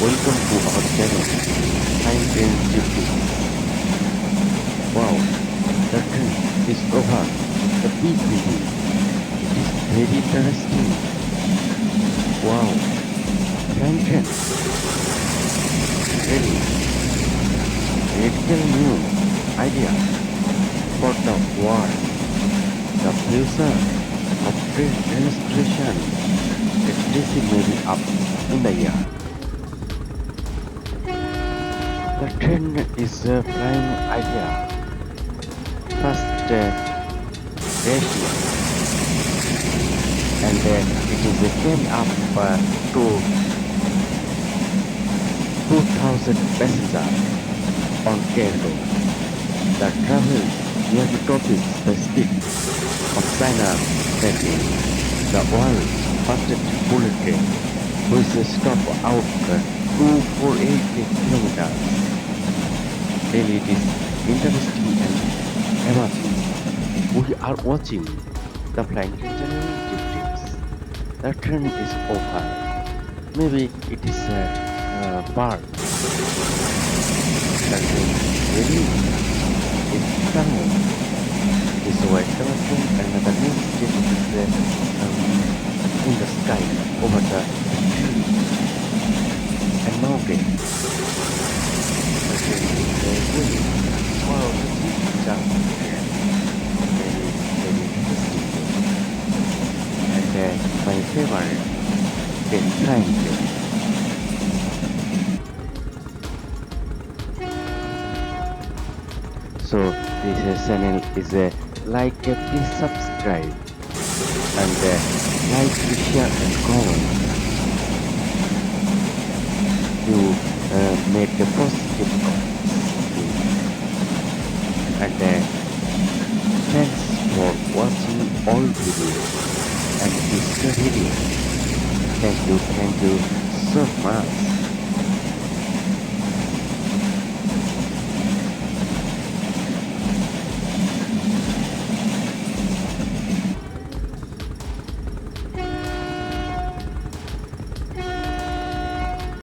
Welcome to our channel, Time Train Gypsy. Wow, the train is over the big building. It is very interesting. Wow, time train. Really, radical new idea for the world. The future of train transportation. Electricity may be up in the air. The train is a prime idea. First, ratio, and it is came up to 2,000 passengers on cargo. The travel nearly topples the speed of China Taipei, the world's fastest bullet train, which stop out 248 kilometers. Really, it is interesting and amazing. We are watching the flying train channel Gypsies. The train is over. Maybe it is a bird. The train really is down. It is a white color train and the next train is in the sky over the tree and mountain. The train is going for the deep jump. Very, very interesting. And my favorite is flying train. So this channel is please subscribe and like, share and comment to make a positive comments. And thanks for watching all videos and this video. Thank you so much.